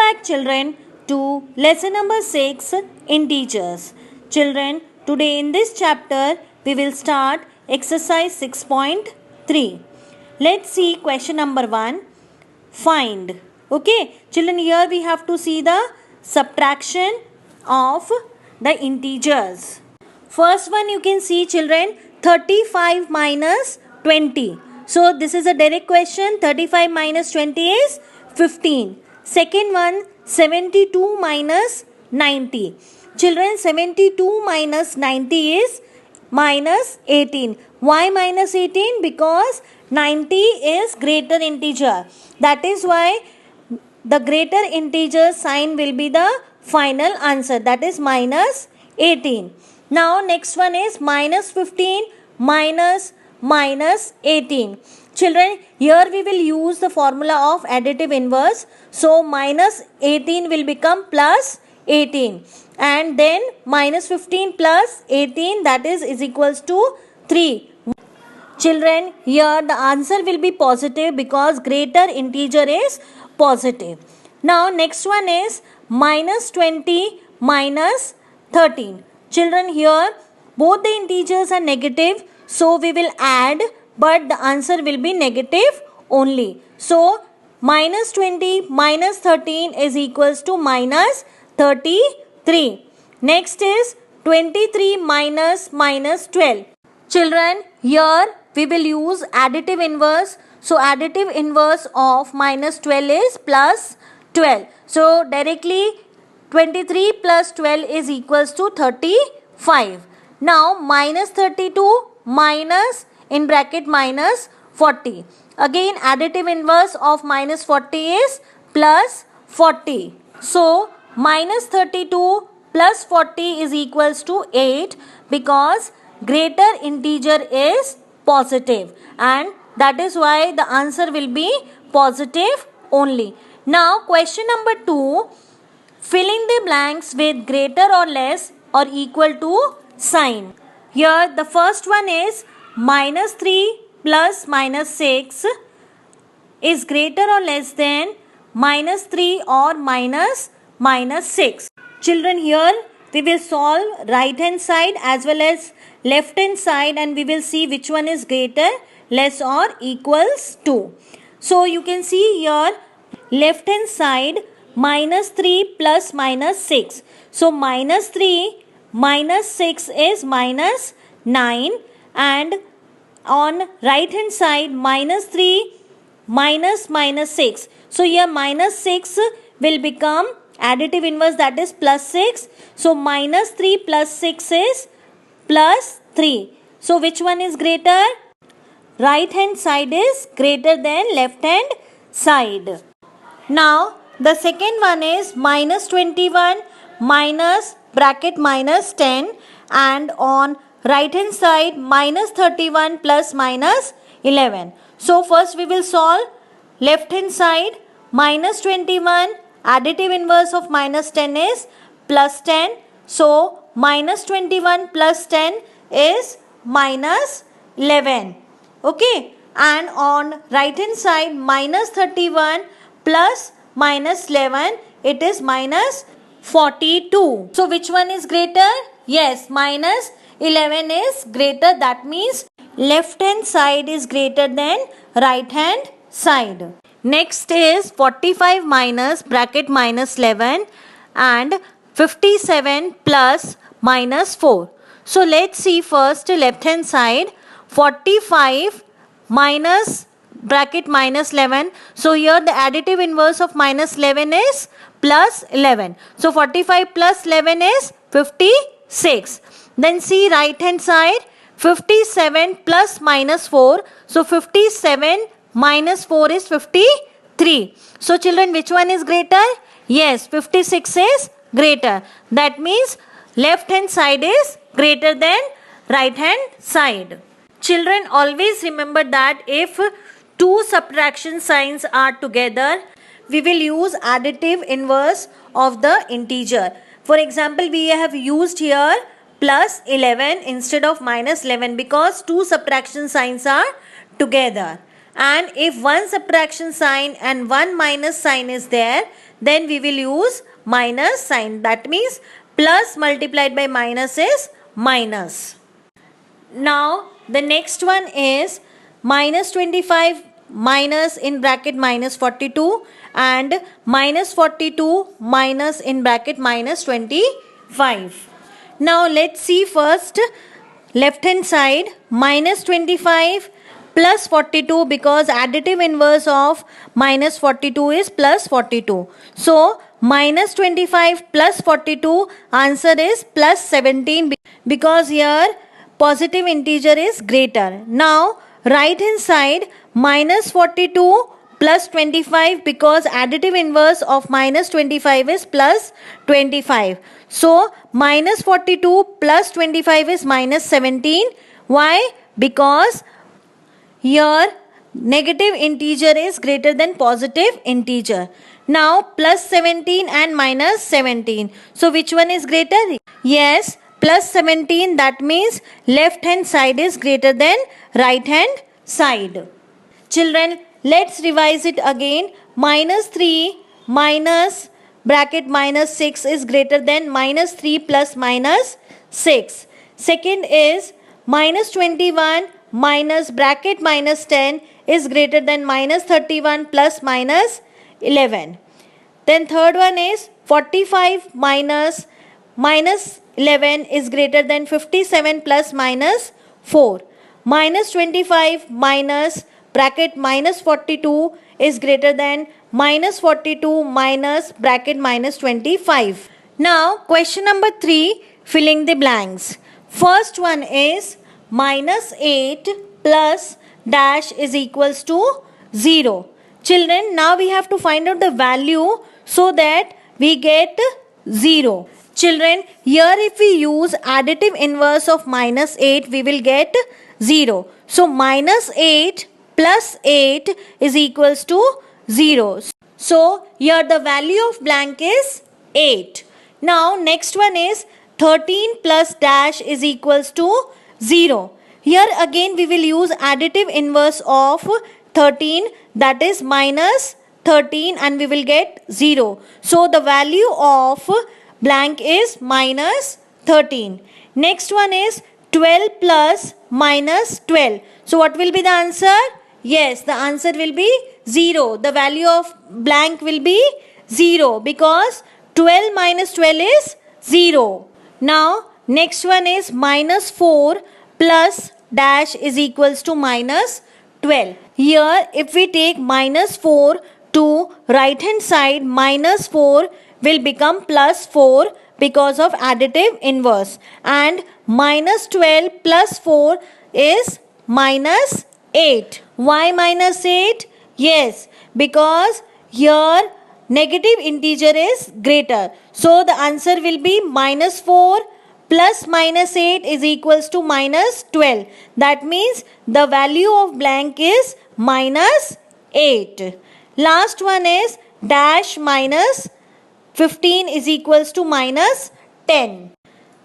back children to lesson number 6 integers. Children, today in this chapter we will start exercise 6.3. Let's see question number 1. Find. Okay, children, here we have to see the subtraction of the integers. First one you can see children, 35 minus 20. So this is a direct question. 35 minus 20 is 15. Second one, 72 minus 90. Children, 72 minus 90 is minus 18. Why minus 18? Because 90 is greater integer. That is why the greater integer sign will be the final answer. That is minus 18. Now next one is minus 15 minus 18. Children, here we will use the formula of additive inverse. So minus 18 will become plus 18. And then minus 15 plus 18, that is equals to 3. Children, here the answer will be positive because greater integer is positive. Now next one is minus 20 minus 13. Children, here both the integers are negative, so we will add, but the answer will be negative only. So minus 20 minus 13 is equals to minus 33. Next is 23 minus 12. Children, here we will use additive inverse. So additive inverse of minus 12 is plus 12. So directly 23 plus 12 is equals to 35. Now minus 32 minus in bracket minus 40. Again additive inverse of minus 40 is plus 40. So minus 32 plus 40 is equals to 8 because greater integer is positive, and that is why the answer will be positive only. Now question number 2, fill in the blanks with greater or less or equal to sign. Here the first one is minus 3 plus minus 6 is greater or less than minus 3 or minus 6. Children, here we will solve right hand side as well as left hand side and we will see which one is greater, less or equals to. So you can see here left hand side minus 3 plus minus 6. So minus 3 minus 6 is minus 9, and on right hand side minus 3 minus 6. So here minus 6 will become additive inverse, that is plus 6. So minus 3 plus 6 is plus 3. So which one is greater? Right hand side is greater than left hand side. Now the second one is minus 21 minus bracket minus 10, and on right hand side minus 31 plus minus 11. So first we will solve left hand side. Minus 21 additive inverse of minus 10 is plus 10. So minus 21 plus 10 is minus 11. Okay, and on right hand side minus 31 plus minus 11, it is minus 42. So which one is greater? Yes, minus 11 is greater. That means left hand side is greater than right hand side. Next is 45 minus bracket minus 11 and 57 plus minus 4. So let's see first left hand side. 45 minus bracket minus 11. So here the additive inverse of minus 11 is plus 11. So 45 plus 11 is 56. Then see right hand side, 57 plus minus 4. So 57 minus 4 is 53. So children, which one is greater? Yes, 56 is greater. That means left hand side is greater than right hand side. Children, always remember that if two subtraction signs are together, we will use additive inverse of the integer. For example, we have used here plus 11 instead of minus 11 because two subtraction signs are together. And if one subtraction sign and one minus sign is there, then we will use minus sign. That means plus multiplied by minus is minus. Now the next one is minus 25 minus in bracket minus 42 and minus 42 minus in bracket minus 25. Now let's see first left hand side minus 25 plus 42, because additive inverse of minus 42 is plus 42. So minus 25 plus 42, answer is plus 17, because here positive integer is greater. Now right hand side minus 42 plus 25, because additive inverse of minus 25 is plus 25. So minus 42 plus 25 is minus 17. Why? Because here negative integer is greater than positive integer. Now plus 17 and minus 17. So which one is greater? Yes, plus 17, that means left hand side is greater than right hand side. Children, let's revise it again. Minus 3 minus bracket minus 6 is greater than minus 3 plus minus 6. Second is minus 21 minus bracket minus 10 is greater than minus 31 plus minus 11. Then third one is 45 minus 11 is greater than 57 plus minus 4. Minus 25 minus bracket minus 42 is greater than minus 42 minus bracket minus 25. Now question number 3, filling the blanks. First one is minus 8 plus dash is equals to 0. Children, now we have to find out the value so that we get 0. Children, here if we use additive inverse of minus 8, we will get 0. So minus 8 plus 8 is equals to 0. So here the value of blank is 8. Now next one is 13 plus dash is equals to 0. Here again we will use additive inverse of 13, that is minus 13, and we will get 0. So the value of blank is minus 13. Next one is 12 plus minus 12. So what will be the answer? Yes, the answer will be 0. The value of blank will be 0, because 12 minus 12 is 0. Now next one is minus 4 plus dash is equals to minus 12. Here if we take minus 4 to right hand side, minus 4 will become plus 4 because of additive inverse, and minus 12 plus 4 is minus 8. Why minus 8? Yes, because here negative integer is greater. So the answer will be minus 4 plus minus 8 is equals to minus 12. That means the value of blank is minus 8. Last one is dash minus 15 is equals to minus 10.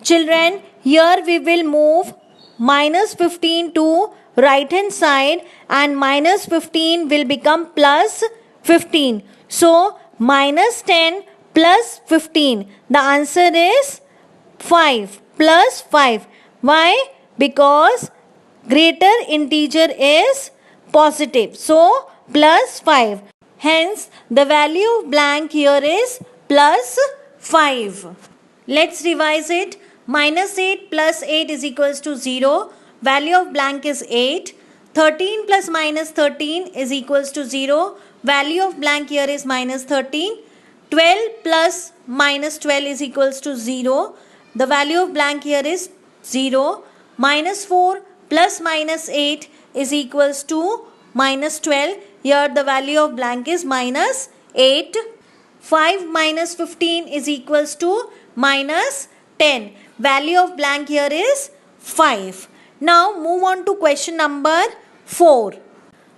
Children, here we will move minus 15 to right hand side, and minus 15 will become plus 15. So minus 10 plus 15. The answer is 5 plus 5. Why? Because greater integer is positive. So plus 5. Hence the value of blank here is plus 5. Let's revise it. Minus 8 plus 8 is equals to 0. Value of blank is 8. 13 plus minus 13 is equals to 0. Value of blank here is minus 13. 12 plus minus 12 is equals to 0. The value of blank here is 0. Minus 4 plus minus 8 is equals to minus 12. Here the value of blank is minus 8. 5 minus 15 is equals to minus 10. Value of blank here is 5. Now move on to question number 4.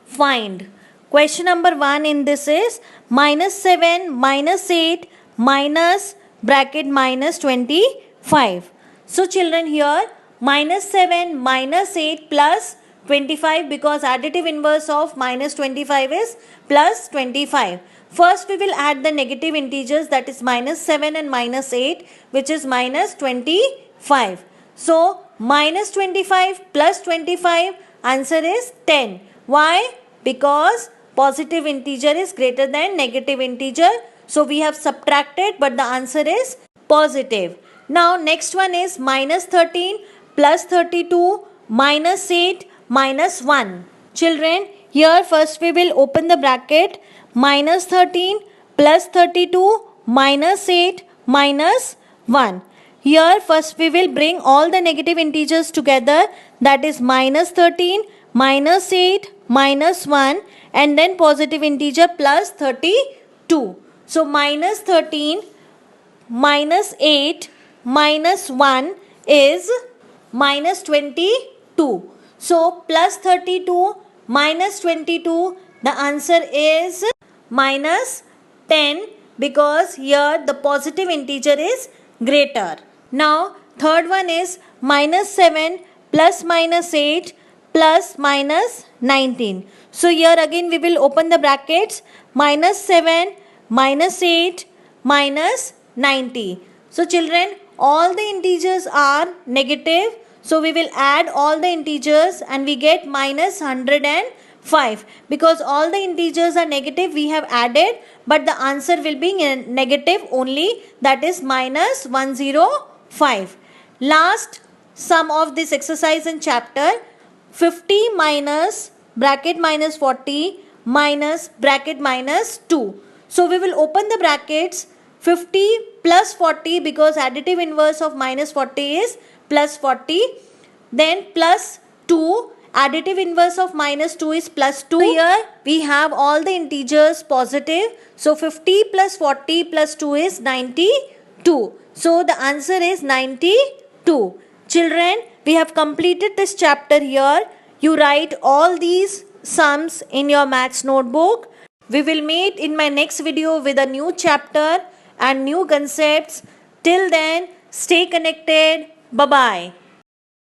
Find. Question number 1 in this is minus 7 minus 8 minus bracket minus 25. So children, here minus 7 minus 8 plus 25, because additive inverse of minus 25 is plus 25. First we will add the negative integers, that is minus 7 and minus 8, which is minus 25. So minus 25 plus 25, answer is 10. Why? Because positive integer is greater than negative integer. So we have subtracted, but the answer is positive. Now next one is minus 13 plus 32 minus 8 minus 1. Children, here first we will open the bracket. Minus 13 plus 32 minus 8 minus 1. Here first we will bring all the negative integers together, that is minus 13 minus 8 minus 1, and then positive integer plus 32. So minus 13 minus 8 minus 1 is minus 22. So plus 32 minus 22, the answer is minus 10, because here the positive integer is greater. Now third one is minus 7 plus minus 8 plus minus 19. So here again we will open the brackets. Minus 7 minus 8 minus 90. So children, all the integers are negative. So we will add all the integers and we get minus 105. Because all the integers are negative, we have added, but the answer will be negative only, that is minus 105. Last sum of this exercise in chapter, 50 minus bracket minus 40 minus bracket minus 2. So we will open the brackets. 50 plus 40, because additive inverse of minus 40 is plus 40. Then plus 2, additive inverse of minus 2 is plus 2. Here we have all the integers positive. So 50 plus 40 plus 2 is 92. So the answer is 92. Children, we have completed this chapter here. You write all these sums in your maths notebook. We will meet in my next video with a new chapter and new concepts. Till then, stay connected. Bye-bye.